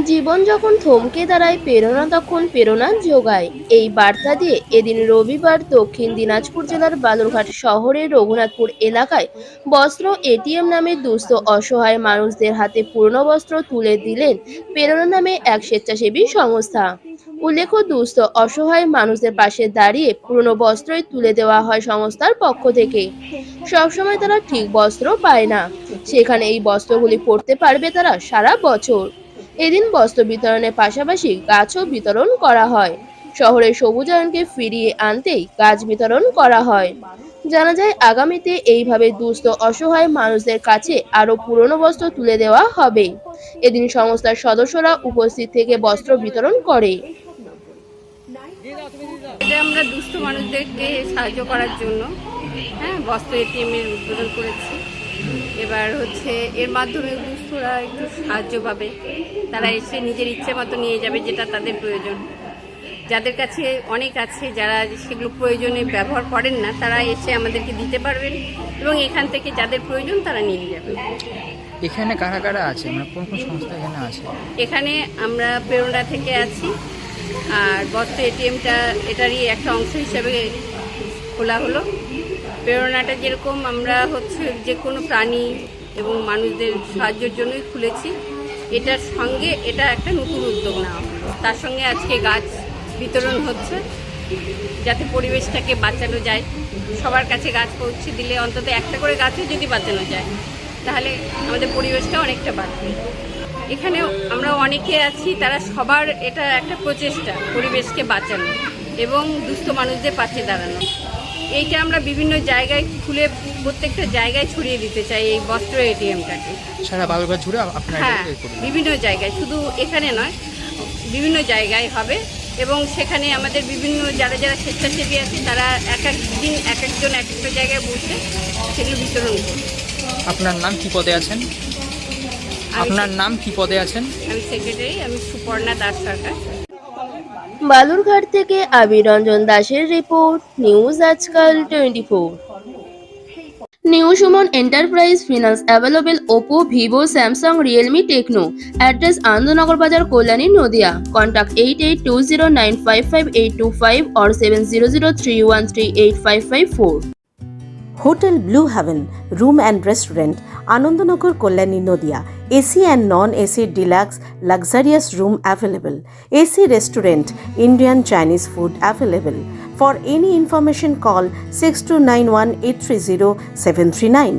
জীবন যখন থমকে দাঁড়ায়, প্রেরণা তখন প্রেরণা যোগায়। এই বার্তা দিয়ে এদিন রবিবার দক্ষিণ দিনাজপুর জেলার বালুরঘাট শহরের রঘুনাথপুর এলাকায় বস্ত্র এটিএম নামে দুস্থ অসহায় মানুষদের হাতে পুরনো বস্ত্র তুলে দিলেন প্রেরণা নামে এক স্বেচ্ছাসেবী সংস্থা। উল্লেখ্য, দুস্থ অসহায় মানুষদের পাশে দাঁড়িয়ে পুরনো বস্ত্রই তুলে দেওয়া হয় সংস্থার পক্ষ থেকে। সবসময় তারা ঠিক বস্ত্র পায় না, সেখানে এই বস্ত্রগুলি পরতে পারবে তারা সারা বছর। এদিন বস্ত্র বিতরণের পাশাপাশি গাছও বিতরণ করা হয়। শহরের সবুজায়নকে ফিরিয়ে আনতেই গাছ বিতরণ করা হয়। জানা যায়, আগামীতে এইভাবে দুস্থ অসহায় মানুষদের কাছে আরো পুরনো বস্ত্র তুলে দেওয়া হবে। এদিন সংস্থার সদস্যরা উপস্থিত থেকে বস্ত্র বিতরণ করে। এটা আমরা দুস্থ মানুষদেরকে সাহায্য করার জন্য বস্ত্র এটিএম এর উদ্বোধন করেছি। এবার এর মাধ্যমে দুস্থরা একটু সাহায্য পাবে, তারা এসে নিজের ইচ্ছে মতো নিয়ে যাবে যেটা তাদের প্রয়োজন। যাদের কাছে অনেক আছে, যারা সেগুলো প্রয়োজনে ব্যবহার করেন না, তারা এসে আমাদেরকে দিতে পারবেন এবং এখান থেকে যাদের প্রয়োজন তারা নিয়ে যাবে। এখানে কারা কারা আছে, মানে কোন কোন সংস্থা এখানে আছে? এখানে আমরা প্রেরণা থেকে আছি, আর বস্ত্র এটিএমটা এটারই একটা অংশ হিসাবে খোলা হলো। প্রেরণাটা যেরকম আমরা যে কোনো প্রাণী এবং মানুষদের সাহায্যের জন্যই খুলেছি, এটার সঙ্গে এটা একটা নতুন উদ্যোগ নেওয়া হলো। তার সঙ্গে আজকে গাছ বিতরণ হচ্ছে, যাতে পরিবেশটাকে বাঁচানো যায়। সবার কাছে গাছ পৌঁছে দিলে অন্তত একটা করে গাছও যদি বাঁচানো যায়, তাহলে আমাদের পরিবেশটা অনেকটা বাঁচবে। এখানে আমরা অনেকে আছি, তারা সবার এটা একটা প্রচেষ্টা পরিবেশকে বাঁচানো এবং দুস্থ মানুষদের পাশে দাঁড়ানো। এইটা আমরা বিভিন্ন জায়গায় খুলে প্রত্যেকটা জায়গায় ছড়িয়ে দিতে চাই এই বস্ত্র এটিএমটাকে সারা বালুরঘাট জুড়ে আপনারা হ্যাঁ, এটা করবেন? বিভিন্ন জায়গায়, শুধু এখানে নয়, বিভিন্ন জায়গায় হবে। এবং সেখানে আমাদের বিভিন্ন যারা যারা স্বেচ্ছাসেবী আছে, তারা এক এক দিন এক একজন এক একটা জায়গায় বসে সেগুলো বিতরণ করবে। আপনার নাম কি পদে আছেন? আপনার নাম কি পদে আছেন? আমি সেক্রেটারি, আমি সুপর্ণা দাস সরকার। বালুরঘাট থেকে আবির রঞ্জন দাসের রিপোর্ট, নিউজ আজকাল 24। New Suman Enterprise Finance available Oppo, Vivo, Samsung, Realme, Tecno. Address Anandnagar Bazar, Kolyani, Nodia. Contact 8820955825 or 7003138554. Hotel blue heaven room and restaurant, Anandnagar, Kalyani, Nadia. AC and non-AC deluxe luxurious room available. AC restaurant, Indian Chinese food available. For any information call 6291 830 739.